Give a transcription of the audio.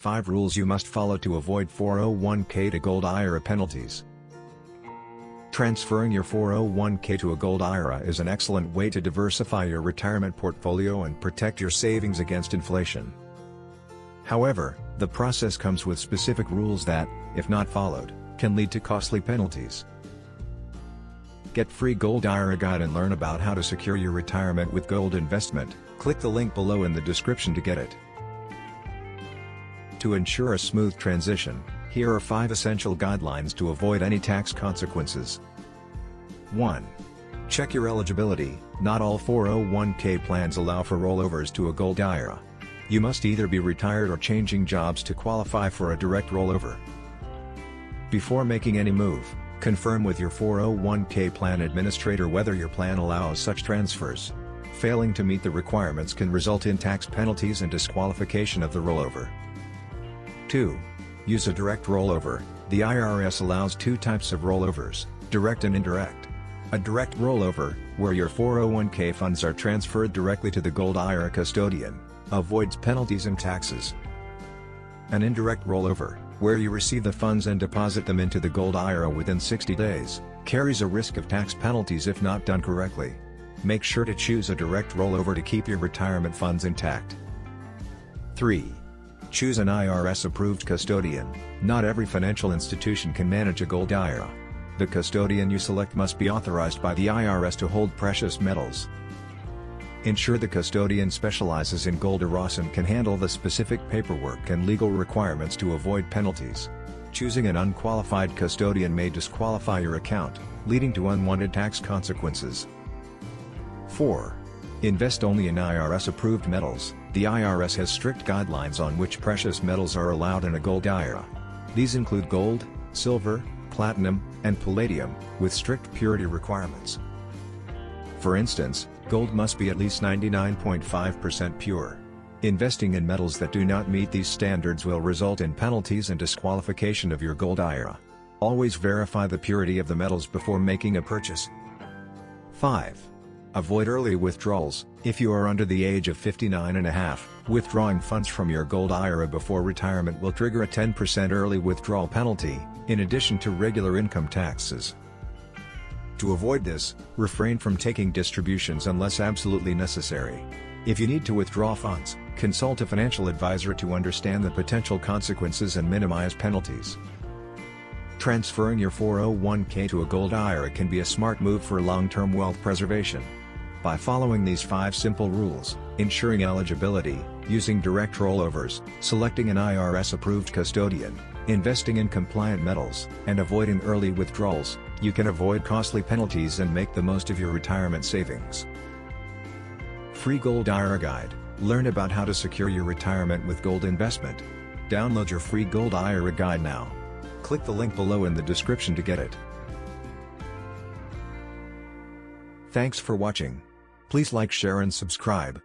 5 Rules you must follow to avoid 401k to Gold IRA penalties. Transferring your 401k to a Gold IRA is an excellent way to diversify your retirement portfolio and protect your savings against inflation. However, the process comes with specific rules that, if not followed, can lead to costly penalties. Get free Gold IRA guide and learn about how to secure your retirement with gold investment. Click the link below in the description to get it. To ensure a smooth transition, here are 5 essential guidelines to avoid any tax consequences. 1. Check your eligibility. Not all 401k plans allow for rollovers to a Gold IRA. You must either be retired or changing jobs to qualify for a direct rollover. Before making any move, confirm with your 401k plan administrator whether your plan allows such transfers. Failing to meet the requirements can result in tax penalties and disqualification of the rollover. 2. Use a direct rollover. The IRS allows 2 types of rollovers, direct and indirect. A direct rollover, where your 401k funds are transferred directly to the Gold IRA custodian, avoids penalties and taxes. An indirect rollover, where you receive the funds and deposit them into the Gold IRA within 60 days, carries a risk of tax penalties if not done correctly. Make sure to choose a direct rollover to keep your retirement funds intact. 3. Choose an IRS-approved custodian. Not every financial institution can manage a Gold IRA. The custodian you select must be authorized by the IRS to hold precious metals. Ensure the custodian specializes in gold IRAs and can handle the specific paperwork and legal requirements to avoid penalties. Choosing an unqualified custodian may disqualify your account, leading to unwanted tax consequences. 4. Invest only in IRS-approved metals. The IRS has strict guidelines on which precious metals are allowed in a Gold IRA. These include gold, silver, platinum, and palladium, with strict purity requirements. For instance, gold must be at least 99.5% pure. Investing in metals that do not meet these standards will result in penalties and disqualification of your Gold IRA. Always verify the purity of the metals before making a purchase. 5. Avoid early withdrawals. If you are under the age of 59 and a half, withdrawing funds from your Gold IRA before retirement will trigger a 10% early withdrawal penalty, in addition to regular income taxes. To avoid this, refrain from taking distributions unless absolutely necessary. If you need to withdraw funds, consult a financial advisor to understand the potential consequences and minimize penalties. Transferring your 401k to a Gold IRA can be a smart move for long-term wealth preservation. By following these 5 simple rules, ensuring eligibility, using direct rollovers, selecting an IRS-approved custodian, investing in compliant metals, and avoiding early withdrawals, you can avoid costly penalties and make the most of your retirement savings. Free Gold IRA Guide. Learn about how to secure your retirement with gold investment. Download your free Gold IRA Guide now. Click the link below in the description to get it. Thanks for watching. Please like, share and subscribe.